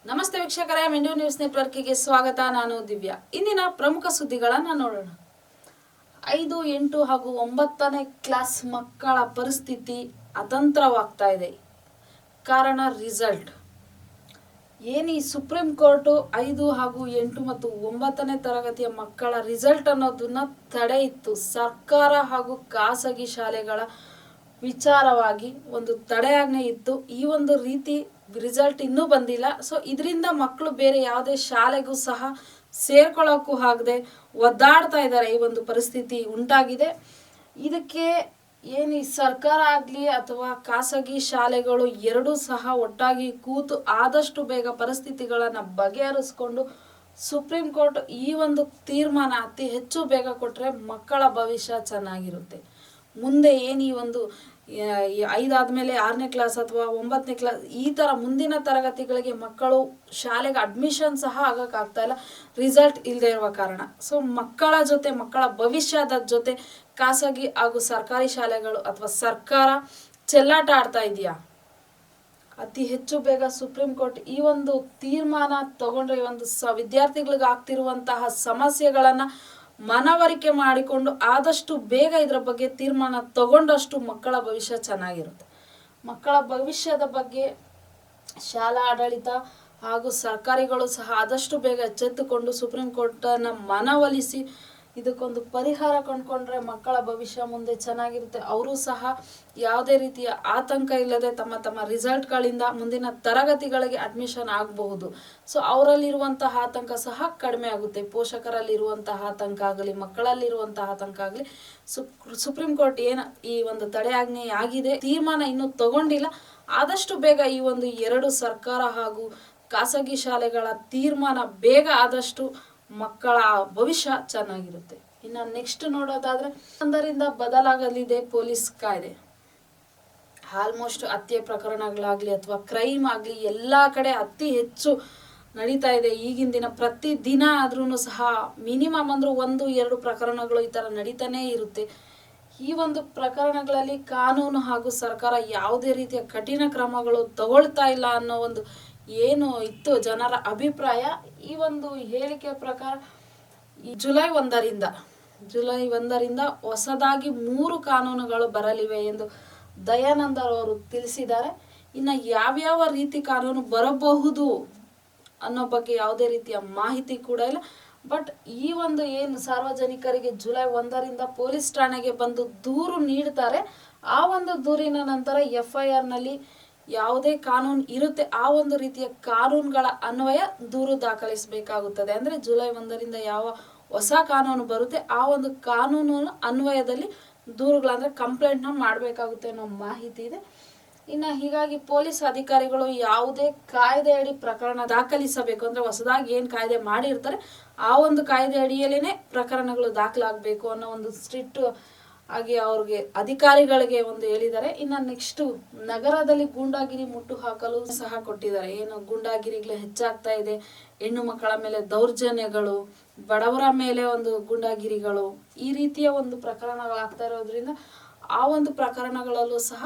ನಮಸ್ತೆ ವೀಕ್ಷಕರೇ, ಮಿಂಡು ನ್ಯೂಸ್ ನೆಟ್ವರ್ಕಿಗೆ ಸ್ವಾಗತ. ನಾನು ದಿವ್ಯಾ. ಇಂದಿನ ಪ್ರಮುಖ ಸುದ್ದಿಗಳನ್ನು ನೋಡೋಣ. 5, 8 ಹಾಗೂ 9ನೇ ಕ್ಲಾಸ್ ಮಕ್ಕಳ ಪರಿಸ್ಥಿತಿ ಅತಂತ್ರವಾಗ್ತಾ ಇದೆ. ಕಾರಣ ರಿಸಲ್ಟ್. ಈ ಸುಪ್ರೀಂ ಕೋರ್ಟು 5 ಹಾಗೂ 8 ಮತ್ತು 9ನೇ ತರಗತಿಯ ಮಕ್ಕಳ ರಿಸಲ್ಟ್ ಅನ್ನೋದನ್ನ ತಡೆ ಇತ್ತು. ಸರ್ಕಾರ ಹಾಗೂ ಖಾಸಗಿ ಶಾಲೆಗಳ ವಿಚಾರವಾಗಿ ಒಂದು ತಡೆಯಾಜ್ಞೆ ಇತ್ತು. ಈ ಒಂದು ರೀತಿ ರಿಸಲ್ಟ್ ಇನ್ನೂ ಬಂದಿಲ್ಲ. ಸೊ ಇದರಿಂದ ಮಕ್ಕಳು ಬೇರೆ ಯಾವುದೇ ಶಾಲೆಗೂ ಸಹ ಸೇರ್ಕೊಳ್ಳೋಕ್ಕೂ ಆಗದೆ ಒದ್ದಾಡ್ತಾ ಇದ್ದಾರೆ. ಈ ಒಂದು ಪರಿಸ್ಥಿತಿ ಉಂಟಾಗಿದೆ. ಇದಕ್ಕೆ ಈ ಸರ್ಕಾರ ಆಗಲಿ ಅಥವಾ ಖಾಸಗಿ ಶಾಲೆಗಳು ಎರಡೂ ಸಹ ಒಟ್ಟಾಗಿ ಕೂತು ಆದಷ್ಟು ಬೇಗ ಪರಿಸ್ಥಿತಿಗಳನ್ನು ಬಗೆಹರಿಸ್ಕೊಂಡು ಸುಪ್ರೀಂ ಕೋರ್ಟ್ ಈ ಒಂದು ತೀರ್ಮಾನ ಅತಿ ಹೆಚ್ಚು ಬೇಗ ಕೊಟ್ಟರೆ ಮಕ್ಕಳ ಭವಿಷ್ಯ ಚೆನ್ನಾಗಿರುತ್ತೆ. ಮುಂದೆ ಈ ಒಂದು 5 ಆದಮೇಲೆ 6ನೇ ಕ್ಲಾಸ್ ಅಥವಾ 9ನೇ ಕ್ಲಾಸ್ ಈ ಥರ ಮುಂದಿನ ತರಗತಿಗಳಿಗೆ ಮಕ್ಕಳು ಶಾಲೆಗೆ ಅಡ್ಮಿಷನ್ ಸಹ ಆಗೋಕ್ಕಾಗ್ತಾ ಇಲ್ಲ, ರಿಸಲ್ಟ್ ಇಲ್ಲದೆ ಇರುವ ಕಾರಣ. ಸೊ ಮಕ್ಕಳ ಜೊತೆ, ಮಕ್ಕಳ ಭವಿಷ್ಯದ ಜೊತೆ ಖಾಸಗಿ ಹಾಗೂ ಸರ್ಕಾರಿ ಶಾಲೆಗಳು ಅಥವಾ ಸರ್ಕಾರ ಚೆಲ್ಲಾಟ ಆಡ್ತಾ ಇದೆಯಾ? ಅತಿ ಹೆಚ್ಚು ಬೇಗ ಸುಪ್ರೀಂ ಕೋರ್ಟ್ ಈ ಒಂದು ತೀರ್ಮಾನ ತಗೊಂಡ್ರೆ ಈ ಒಂದು ವಿದ್ಯಾರ್ಥಿಗಳಿಗೆ ಆಗ್ತಿರುವಂತಹ ಸಮಸ್ಯೆಗಳನ್ನು ಮನವರಿಕೆ ಮಾಡಿಕೊಂಡು ಆದಷ್ಟು ಬೇಗ ಇದರ ಬಗ್ಗೆ ತೀರ್ಮಾನ ತಗೊಂಡಷ್ಟು ಮಕ್ಕಳ ಭವಿಷ್ಯ ಚೆನ್ನಾಗಿರುತ್ತೆ. ಮಕ್ಕಳ ಭವಿಷ್ಯದ ಬಗ್ಗೆ ಶಾಲಾ ಆಡಳಿತ ಹಾಗೂ ಸರ್ಕಾರಿಗಳು ಸಹ ಆದಷ್ಟು ಬೇಗ ಎಚ್ಚೆತ್ತುಕೊಂಡು ಸುಪ್ರೀಂ ಕೋರ್ಟನ್ನು ಮನವೊಲಿಸಿ ಇದಕ್ಕೊಂದು ಪರಿಹಾರ ಕಂಡುಕೊಂಡ್ರೆ ಮಕ್ಕಳ ಭವಿಷ್ಯ ಮುಂದೆ ಚೆನ್ನಾಗಿರುತ್ತೆ. ಅವರು ಸಹ ಯಾವುದೇ ರೀತಿಯ ಆತಂಕ ಇಲ್ಲದೆ ತಮ್ಮ ತಮ್ಮ ರಿಸಲ್ಟ್ಗಳಿಂದ ಮುಂದಿನ ತರಗತಿಗಳಿಗೆ ಅಡ್ಮಿಷನ್ ಆಗಬಹುದು. ಸೊ ಅವರಲ್ಲಿರುವಂತಹ ಆತಂಕ ಸಹ ಕಡಿಮೆ ಆಗುತ್ತೆ. ಪೋಷಕರಲ್ಲಿರುವಂತಹ ಆತಂಕ ಆಗಲಿ, ಮಕ್ಕಳಲ್ಲಿರುವಂತಹ ಆತಂಕ ಆಗಲಿ, ಸುಪ್ರೀಂ ಕೋರ್ಟ್ ಈ ಒಂದು ತಡೆಯಾಜ್ಞೆ ಆಗಿದೆ, ತೀರ್ಮಾನ ಇನ್ನೂ ತಗೊಂಡಿಲ್ಲ. ಆದಷ್ಟು ಬೇಗ ಈ ಒಂದು 2 ಸರ್ಕಾರ ಹಾಗೂ ಖಾಸಗಿ ಶಾಲೆಗಳ ತೀರ್ಮಾನ ಬೇಗ ಆದಷ್ಟು ಮಕ್ಕಳ ಭವಿಷ್ಯ ಚೆನ್ನಾಗಿರುತ್ತೆ. ಇನ್ನು ನೆಕ್ಸ್ಟ್ ನೋಡೋದಾದ್ರೆ 1ರಿಂದ ಬದಲಾಗಲಿದೆ ಪೊಲೀಸ್ ಕಾಯ್ದೆ. ಆಲ್ಮೋಸ್ಟ್ ಹತ್ಯೆ ಪ್ರಕರಣಗಳಾಗ್ಲಿ ಅಥವಾ ಕ್ರೈಮ್ ಆಗಲಿ ಎಲ್ಲ ಕಡೆ ಅತಿ ಹೆಚ್ಚು ನಡೀತಾ ಇದೆ ಈಗಿನ ದಿನ. ಪ್ರತಿ ದಿನ ಆದ್ರೂ ಸಹ ಮಿನಿಮಮ್ ಅಂದ್ರೂ 1-2 ಪ್ರಕರಣಗಳು ಈ ಥರ ನಡೀತಾನೇ ಇರುತ್ತೆ. ಈ ಒಂದು ಪ್ರಕರಣಗಳಲ್ಲಿ ಕಾನೂನು ಹಾಗೂ ಸರ್ಕಾರ ಯಾವುದೇ ರೀತಿಯ ಕಠಿಣ ಕ್ರಮಗಳು ತಗೊಳ್ತಾ ಇಲ್ಲ ಅನ್ನೋ ಒಂದು ಇತ್ತು ಜನರ ಅಭಿಪ್ರಾಯ. ಈ ಒಂದು ಹೇಳಿಕೆ ಪ್ರಕಾರ ಜುಲೈ 1ರಿಂದ ಹೊಸದಾಗಿ 3 ಕಾನೂನುಗಳು ಬರಲಿವೆ ಎಂದು ದಯಾನಂದ ಅವರು ತಿಳಿಸಿದ್ದಾರೆ. ಇನ್ನು ಯಾವ್ಯಾವ ರೀತಿ ಕಾನೂನು ಬರಬಹುದು ಅನ್ನೋ ಬಗ್ಗೆ ಯಾವುದೇ ರೀತಿಯ ಮಾಹಿತಿ ಕೂಡ ಇಲ್ಲ. ಬಟ್ ಈ ಒಂದು ಸಾರ್ವಜನಿಕರಿಗೆ ಜುಲೈ 1ರಿಂದ ಪೊಲೀಸ್ ಠಾಣೆಗೆ ಬಂದು ದೂರು ನೀಡ್ತಾರೆ. ಆ ಒಂದು ದೂರಿನ ನಂತರ FIR ನಲ್ಲಿ ಯಾವುದೇ ಕಾನೂನು ಇರುತ್ತೆ ಆ ಒಂದು ರೀತಿಯ ಕಾನೂನುಗಳ ಅನ್ವಯ ದೂರು ದಾಖಲಿಸಬೇಕಾಗುತ್ತದೆ. ಅಂದರೆ ಜುಲೈ 1ರಿಂದ ಯಾವ ಹೊಸ ಕಾನೂನು ಬರುತ್ತೆ ಆ ಒಂದು ಕಾನೂನು ಅನ್ವಯದಲ್ಲಿ ದೂರುಗಳಂದ್ರೆ ಕಂಪ್ಲೇಂಟ್ನ ಮಾಡಬೇಕಾಗುತ್ತೆ ಅನ್ನೋ ಮಾಹಿತಿ ಇದೆ. ಇನ್ನು ಹೀಗಾಗಿ ಪೊಲೀಸ್ ಅಧಿಕಾರಿಗಳು ಯಾವುದೇ ಕಾಯ್ದೆಯಡಿ ಪ್ರಕರಣ ದಾಖಲಿಸಬೇಕು ಅಂದ್ರೆ ಹೊಸದಾಗಿ ಕಾಯ್ದೆ ಮಾಡಿರ್ತಾರೆ ಆ ಒಂದು ಕಾಯ್ದೆ ಅಡಿಯಲ್ಲೇನೆ ಪ್ರಕರಣಗಳು ದಾಖಲಾಗಬೇಕು ಅನ್ನೋ ಒಂದು ಸ್ಟ್ರಿಕ್ಟ್ ಆಗಿ ಅವ್ರಿಗೆ ಅಧಿಕಾರಿಗಳಿಗೆ ಹೇಳಿದ್ದಾರೆ. ಇನ್ನು ನೆಕ್ಸ್ಟ್ ನಗರದಲ್ಲಿ ಗೂಂಡಾಗಿರಿ ಮುಟ್ಟು ಹಾಕಲು ಸಹ ಕೊಟ್ಟಿದ್ದಾರೆ. ಗೂಂಡಾಗಿರಿಗಳು ಹೆಚ್ಚಾಗ್ತಾ ಇದೆ, ಹೆಣ್ಣು ಮಕ್ಕಳ ಮೇಲೆ ದೌರ್ಜನ್ಯಗಳು, ಬಡವರ ಮೇಲೆ ಒಂದು ಗೂಂಡಾಗಿರಿಗಳು, ಈ ರೀತಿಯ ಒಂದು ಪ್ರಕರಣಗಳಾಗ್ತಾ ಇರೋದ್ರಿಂದ ಆ ಒಂದು ಪ್ರಕರಣಗಳಲ್ಲೂ ಸಹ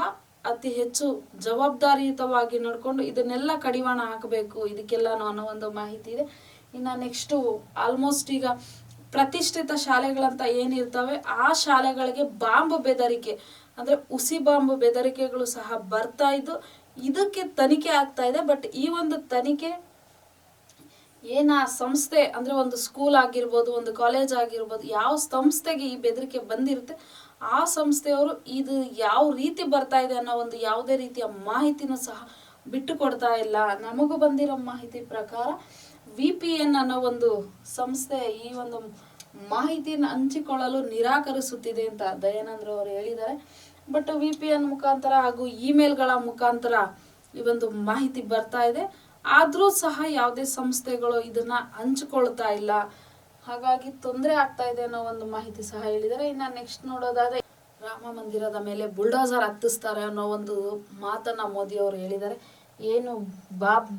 ಅತಿ ಹೆಚ್ಚು ಜವಾಬ್ದಾರಿಯುತವಾಗಿ ನೋಡಿಕೊಂಡು ಇದನ್ನೆಲ್ಲ ಕಡಿವಾಣ ಹಾಕಬೇಕು ಇದಕ್ಕೆಲ್ಲ ಅನ್ನೋ ಒಂದು ಮಾಹಿತಿ ಇದೆ. ಇನ್ನು ನೆಕ್ಸ್ಟ್ ಆಲ್ಮೋಸ್ಟ್ ಈಗ ಪ್ರತಿಷ್ಠಿತ ಶಾಲೆಗಳಂತ ಏನಿರ್ತವೆ ಆ ಶಾಲೆಗಳಿಗೆ ಬಾಂಬ್ ಬೆದರಿಕೆ ಅಂದ್ರೆ ಹುಸಿ ಬಾಂಬ್ ಬೆದರಿಕೆಗಳು ಸಹ ಬರ್ತಾ ಇದ್ದು ಇದಕ್ಕೆ ತನಿಖೆ ಆಗ್ತಾ ಇದೆ. ಬಟ್ ಈ ಒಂದು ತನಿಖೆ ಆ ಸಂಸ್ಥೆ ಅಂದ್ರೆ ಒಂದು ಸ್ಕೂಲ್ ಆಗಿರ್ಬೋದು, ಒಂದು ಕಾಲೇಜ್ ಆಗಿರ್ಬೋದು, ಯಾವ ಸಂಸ್ಥೆಗೆ ಈ ಬೆದರಿಕೆ ಬಂದಿರುತ್ತೆ ಆ ಸಂಸ್ಥೆಯವರು ಇದು ಯಾವ ರೀತಿ ಬರ್ತಾ ಇದೆ ಅನ್ನೋ ಒಂದು ಯಾವುದೇ ರೀತಿಯ ಮಾಹಿತಿನೂ ಸಹ ಬಿಟ್ಟು ಕೊಡ್ತಾ ಇಲ್ಲ. ನಮಗೂ ಬಂದಿರೋ ಮಾಹಿತಿ ಪ್ರಕಾರ VPN ಅನ್ನೋ ಒಂದು ಸಂಸ್ಥೆ ಈ ಒಂದು ಮಾಹಿತಿಯನ್ನು ಹಂಚಿಕೊಳ್ಳಲು ನಿರಾಕರಿಸುತ್ತಿದೆ ಅಂತ ದಯಾನಂದ್ರ ಅವರು ಹೇಳಿದ್ದಾರೆ. ಬಟ್ VPN ಮುಖಾಂತರ ಹಾಗೂ ಇಮೇಲ್ಗಳ ಮುಖಾಂತರ ಈ ಒಂದು ಮಾಹಿತಿ ಬರ್ತಾ ಇದೆ. ಆದರೂ ಸಹ ಯಾವುದೇ ಸಂಸ್ಥೆಗಳು ಇದನ್ನ ಹಂಚಿಕೊಳ್ತಾ ಇಲ್ಲ, ಹಾಗಾಗಿ ತೊಂದರೆ ಆಗ್ತಾ ಇದೆ ಅನ್ನೋ ಒಂದು ಮಾಹಿತಿ ಸಹ ಹೇಳಿದ್ದಾರೆ. ಇನ್ನು ನೆಕ್ಸ್ಟ್ ನೋಡೋದಾದ್ರೆ ರಾಮ ಮಂದಿರದ ಮೇಲೆ ಬುಲ್ಡೋಸರ್ ಹತ್ತಿಸ್ತಾರೆ ಅನ್ನೋ ಒಂದು ಮಾತನ್ನ ಮೋದಿ ಅವರು ಹೇಳಿದ್ದಾರೆ.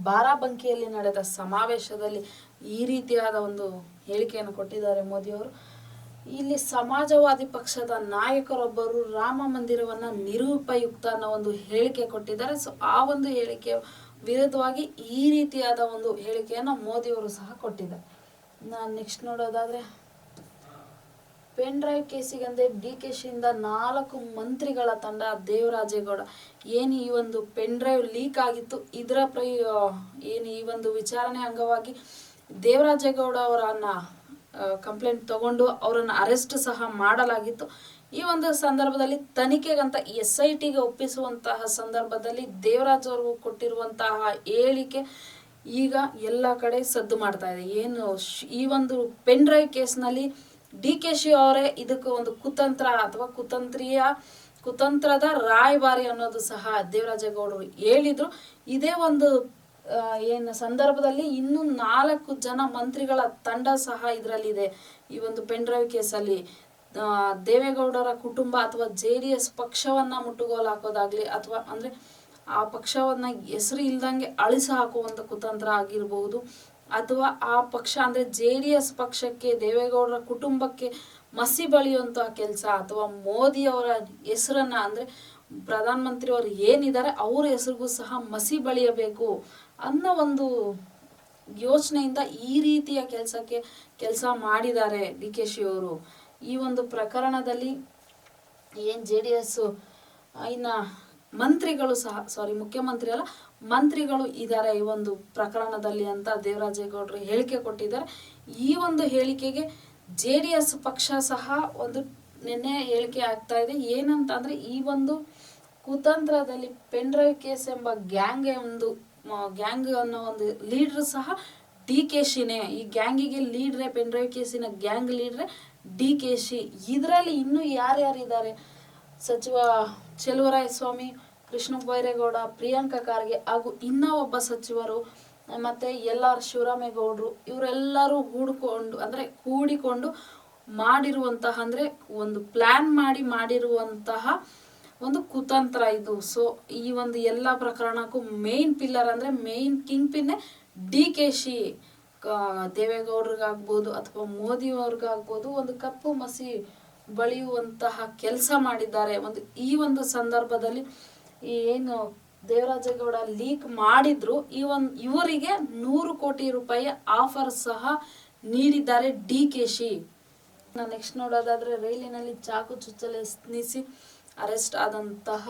ಬಾರಾಬಂಕಿಯಲ್ಲಿ ನಡೆದ ಸಮಾವೇಶದಲ್ಲಿ ಈ ರೀತಿಯಾದ ಒಂದು ಹೇಳಿಕೆಯನ್ನು ಕೊಟ್ಟಿದ್ದಾರೆ ಮೋದಿ ಅವರು. ಇಲ್ಲಿ ಸಮಾಜವಾದಿ ಪಕ್ಷದ ನಾಯಕರೊಬ್ಬರು ರಾಮ ಮಂದಿರವನ್ನ ನಿರುಪಯುಕ್ತ ಅನ್ನೋ ಒಂದು ಹೇಳಿಕೆ ಕೊಟ್ಟಿದ್ದಾರೆ. ಸೊ ಆ ಒಂದು ಹೇಳಿಕೆ ವಿರುದ್ಧವಾಗಿ ಈ ರೀತಿಯಾದ ಒಂದು ಹೇಳಿಕೆಯನ್ನು ಮೋದಿಯವರು ಸಹ ಕೊಟ್ಟಿದ್ದಾರೆ. ನಾನು ನೆಕ್ಸ್ಟ್ ನೋಡೋದಾದ್ರೆ ಪೆನ್ ಡ್ರೈವ್ ಕೇಸಿಗಂದೆ DKಶಿಯಿಂದ 4 ಮಂತ್ರಿಗಳ ತಂಡ ದೇವರಾಜೇಗೌಡ. ಏನು ಈ ಒಂದು ಪೆನ್ ಡ್ರೈವ್ ಲೀಕ್ ಆಗಿತ್ತು, ಇದರ ಏನು ಈ ಒಂದು ವಿಚಾರಣೆ ಅಂಗವಾಗಿ ದೇವರಾಜೇಗೌಡ ಅವರನ್ನ ಕಂಪ್ಲೇಂಟ್ ತಗೊಂಡು ಅವರನ್ನು ಅರೆಸ್ಟ್ ಸಹ ಮಾಡಲಾಗಿತ್ತು. ಈ ಒಂದು ಸಂದರ್ಭದಲ್ಲಿ ತನಿಖೆಗಂತ SITಗೆ ಒಪ್ಪಿಸುವಂತಹ ಸಂದರ್ಭದಲ್ಲಿ ದೇವರಾಜ್ ಅವರು ಕೊಟ್ಟಿರುವಂತಹ ಹೇಳಿಕೆ ಈಗ ಎಲ್ಲ ಕಡೆ ಸದ್ದು ಮಾಡ್ತಾ ಇದೆ. ಏನು ಈ ಒಂದು ಪೆನ್ ಡ್ರೈವ್ ಕೇಸ್ನಲ್ಲಿ DKಶಿ ಅವರೇ ಇದಕ್ಕೆ ಒಂದು ಕುತಂತ್ರ ಅಥವಾ ಕುತಂತ್ರದ ರಾಯಭಾರಿ ಅನ್ನೋದು ಸಹ ದೇವರಾಜೇಗೌಡರು ಹೇಳಿದ್ರು. ಇದೇ ಒಂದು ಏನು ಸಂದರ್ಭದಲ್ಲಿ ಇನ್ನೂ 4 ಜನ ಮಂತ್ರಿಗಳ ತಂಡ ಸಹ ಇದರಲ್ಲಿದೆ. ಈ ಒಂದು ಪೆನ್ ಡ್ರೈವ್ ಕೇಸಲ್ಲಿ ದೇವೇಗೌಡರ ಕುಟುಂಬ ಅಥವಾ JDS ಪಕ್ಷವನ್ನ ಮುಟ್ಟುಗೋಲು ಹಾಕೋದಾಗ್ಲಿ ಅಥವಾ ಅಂದ್ರೆ ಆ ಪಕ್ಷವನ್ನ ಹೆಸರು ಇಲ್ದಂಗೆ ಅಳಿಸಿ ಹಾಕುವಂತ ಕುತಂತ್ರ ಆಗಿರಬಹುದು, ಅಥವಾ ಆ ಪಕ್ಷ ಅಂದ್ರೆ JDS ಪಕ್ಷಕ್ಕೆ ದೇವೇಗೌಡರ ಕುಟುಂಬಕ್ಕೆ ಮಸಿ ಬಳಿಯುವಂತಹ ಕೆಲಸ, ಅಥವಾ ಮೋದಿ ಅವರ ಹೆಸರನ್ನ ಅಂದ್ರೆ ಪ್ರಧಾನ ಮಂತ್ರಿ ಅವರು ಏನಿದ್ದಾರೆ ಅವ್ರ ಹೆಸರಿಗೂ ಸಹ ಮಸಿ ಬಳಿಯಬೇಕು ಅನ್ನೋ ಒಂದು ಯೋಚನೆಯಿಂದ ಈ ರೀತಿಯ ಕೆಲಸ ಮಾಡಿದ್ದಾರೆ DKಶಿ ಅವರು. ಈ ಒಂದು ಪ್ರಕರಣದಲ್ಲಿ ಏನ್ JDS ಇನ್ನ ಮಂತ್ರಿಗಳು ಸಹ ಮುಖ್ಯಮಂತ್ರಿ ಅಲ್ಲ ಮಂತ್ರಿಗಳು ಇದ್ದಾರೆ ಈ ಒಂದು ಪ್ರಕರಣದಲ್ಲಿ ಅಂತ ದೇವರಾಜೇಗೌಡರು ಹೇಳಿಕೆ ಕೊಟ್ಟಿದ್ದಾರೆ. ಈ ಒಂದು ಹೇಳಿಕೆಗೆ JDS ಪಕ್ಷ ಸಹ ಒಂದು ನಿನ್ನೆ ಹೇಳಿಕೆ ಆಗ್ತಾ ಇದೆ. ಏನಂತ ಅಂದ್ರೆ ಈ ಒಂದು ಕುತಂತ್ರದಲ್ಲಿ ಪೆನ್ ಡ್ರೈವ್ ಕೇಸ್ ಎಂಬ ಗ್ಯಾಂಗ್ ಅನ್ನೋ ಒಂದು ಲೀಡರ್ ಸಹ DKಶಿನೇ. ಈ ಗ್ಯಾಂಗಿಗೆ ಲೀಡ್ರೆ, ಪೆನ್ ಡ್ರೈವ್ ಕೇಸಿನ ಗ್ಯಾಂಗ್ ಲೀಡ್ರೆ DKಶಿ. ಇದರಲ್ಲಿ ಇನ್ನೂ ಯಾರ್ಯಾರಿದ್ದಾರೆ? ಸಚಿವ ಚೆಲುವರಾಯಸ್ವಾಮಿ, ಕೃಷ್ಣ ಬೈರೇಗೌಡ, ಪ್ರಿಯಾಂಕಾ ಖರ್ಗೆ ಹಾಗೂ ಇನ್ನ ಒಬ್ಬ ಸಚಿವರು ಮತ್ತೆ LR ಶಿವರಾಮೇಗೌಡರು, ಇವರೆಲ್ಲರೂ ಕೂಡಿಕೊಂಡು ಮಾಡಿರುವಂತಹ ಅಂದ್ರೆ ಒಂದು ಪ್ಲಾನ್ ಮಾಡಿರುವಂತಹ ಒಂದು ಕುತಂತ್ರ ಇದು. ಸೊ ಈ ಒಂದು ಎಲ್ಲ ಪ್ರಕರಣಕ್ಕೂ ಮೇನ್ ಪಿಲ್ಲರ್ ಅಂದ್ರೆ ಮೇನ್ ಕಿಂಗ್ ಪಿನ್ನೇ DKಶಿ. ದೇವೇಗೌಡರಿಗಾಗ್ಬೋದು ಅಥವಾ ಮೋದಿ ಅವ್ರಿಗಾಗ್ಬೋದು ಒಂದು ಕಪ್ಪು ಮಸಿ ಬಳಿಯುವಂತಹ ಕೆಲಸ ಮಾಡಿದ್ದಾರೆ. ಈ ಒಂದು ಸಂದರ್ಭದಲ್ಲಿ ಏನು ದೇವರಾಜೇಗೌಡ ಲೀಕ್ ಮಾಡಿದ್ರು, ಇವರಿಗೆ 100 ಕೋಟಿ ರೂಪಾಯಿ ಆಫರ್ ಸಹ ನೀಡಿದ್ದಾರೆ DKಶಿ. ನೆಕ್ಸ್ಟ್ ನೋಡೋದಾದ್ರೆ ರೈಲಿನಲ್ಲಿ ಚಾಕು ಚುಚ್ಚಲು ಯತ್ನಿಸಿ ಅರೆಸ್ಟ್ ಆದಂತಹ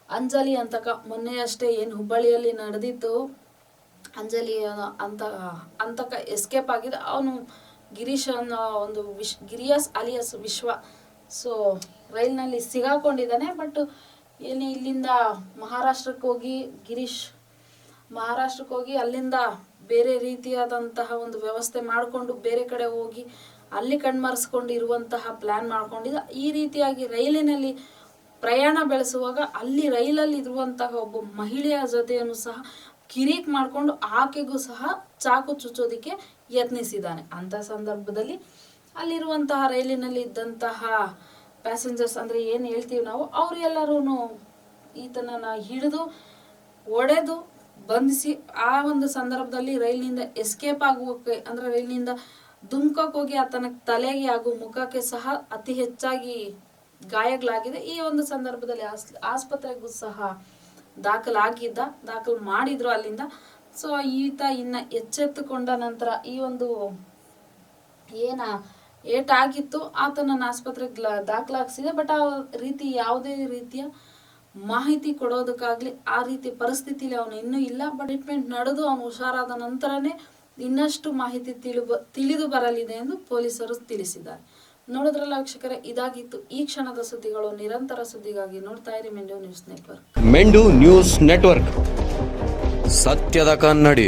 ಅಂಜಲಿ ಮೊನ್ನೆಯಷ್ಟೇ ಏನು ಹುಬ್ಬಳ್ಳಿಯಲ್ಲಿ ನಡೆದಿತ್ತು, ಅಂಜಲಿ ಅಂತಕ ಎಸ್ಕೇಪ್ ಆಗಿದೆ. ಅವನು ಗಿರೀಶ್ ಅನ್ನೋ ಒಂದು ಗಿರಿಯಾಸ್ ಅಲಿಯಾಸ್ ವಿಶ್ವ. ಸೊ ರೈಲ್ನಲ್ಲಿ ಸಿಗಾಕೊಂಡಿದ್ದಾನೆ. ಬಟ್ ಏನು ಇಲ್ಲಿಂದ ಮಹಾರಾಷ್ಟ್ರಕ್ಕೆ ಹೋಗಿ ಅಲ್ಲಿಂದ ಬೇರೆ ರೀತಿಯಾದಂತಹ ಒಂದು ವ್ಯವಸ್ಥೆ ಮಾಡಿಕೊಂಡು ಬೇರೆ ಕಡೆ ಹೋಗಿ ಅಲ್ಲಿ ಕಣ್ಮರೆಸ್ಕೊಂಡು ಇರುವಂತಹ ಪ್ಲಾನ್ ಮಾಡ್ಕೊಂಡಿದ್ದ. ಈ ರೀತಿಯಾಗಿ ರೈಲಿನಲ್ಲಿ ಪ್ರಯಾಣ ಬೆಳೆಸುವಾಗ ಅಲ್ಲಿ ರೈಲಲ್ಲಿ ಇರುವಂತಹ ಒಬ್ಬ ಮಹಿಳೆಯ ಜೊತೆಯನ್ನು ಸಹ ಕಿರಿಕ್ ಮಾಡಿಕೊಂಡು ಆಕೆಗೂ ಸಹ ಚಾಕು ಚುಚ್ಚೋದಿಕ್ಕೆ ಯತ್ನಿಸಿದ್ದಾನೆ. ಅಂತ ಸಂದರ್ಭದಲ್ಲಿ ಅಲ್ಲಿರುವಂತಹ ರೈಲಿನಲ್ಲಿ ಇದ್ದಂತಹ ಪ್ಯಾಸೆಂಜರ್ಸ್ ಅಂದ್ರೆ ಏನ್ ಹೇಳ್ತೀವಿ ನಾವು, ಅವ್ರು ಎಲ್ಲರೂ ಈತನನ್ನ ಹಿಡಿದು ಒಡೆದು ಬಂಧಿಸಿ ಆ ಒಂದು ಸಂದರ್ಭದಲ್ಲಿ ರೈಲಿನಿಂದ ಎಸ್ಕೇಪ್ ಆಗುವಕ್ಕೆ ಅಂದ್ರೆ ರೈಲಿನಿಂದ ಧುಮ್ಕಕ್ಕೆ ಹೋಗಿ ಆತನ ತಲೆಗೆ ಹಾಗೂ ಮುಖಕ್ಕೆ ಸಹ ಅತಿ ಹೆಚ್ಚಾಗಿ ಗಾಯಗಳಾಗಿದೆ. ಈ ಒಂದು ಸಂದರ್ಭದಲ್ಲಿ ಆಸ್ಪತ್ರೆಗೂ ಸಹ ದಾಖಲು ಮಾಡಿದ್ರು ಅಲ್ಲಿಂದ. ಸೊ ಈತ ಇನ್ನ ಎಚ್ಚೆತ್ತುಕೊಂಡ ನಂತರ ಈ ಒಂದು ಏಟಾಗಿತ್ತು ಆತನನ್ನ ಆಸ್ಪತ್ರೆಗೆ ದಾಖಲಾಗಿಸಿದೆ. ಬಟ್ ಆ ರೀತಿ ಯಾವುದೇ ರೀತಿಯ ಮಾಹಿತಿ ಕೊಡೋದಕ್ಕಾಗ್ಲಿ ಆ ರೀತಿ ಪರಿಸ್ಥಿತಿಲಿ ಅವನು ಇನ್ನೂ ಇಲ್ಲ. ಬಟ್ ಟ್ರೀಟ್ಮೆಂಟ್ ನಡೆದು ಅವನು ಹುಷಾರಾದ ನಂತರನೇ ಇನ್ನಷ್ಟು ಮಾಹಿತಿ ತಿಳಿದು ಬರಲಿದೆ ಎಂದು ಪೊಲೀಸರು ತಿಳಿಸಿದ್ದಾರೆ. ನೋಡಿದ್ರಲ್ಲ ವೀಕ್ಷಕರೇ, ಇದಾಗಿತ್ತು ಈ ಕ್ಷಣದ ಸುದ್ದಿಗಳು. ನಿರಂತರ ಸುದ್ದಿಗಾಗಿ ನೋಡ್ತಾ ಇರಿ ಮೆಂಡು ನ್ಯೂಸ್ ನೆಟ್ವರ್ಕ್. ಮೆಂಡು ನ್ಯೂಸ್ ನೆಟ್ವರ್ಕ್, ಸತ್ಯದ ಕನ್ನಡಿ.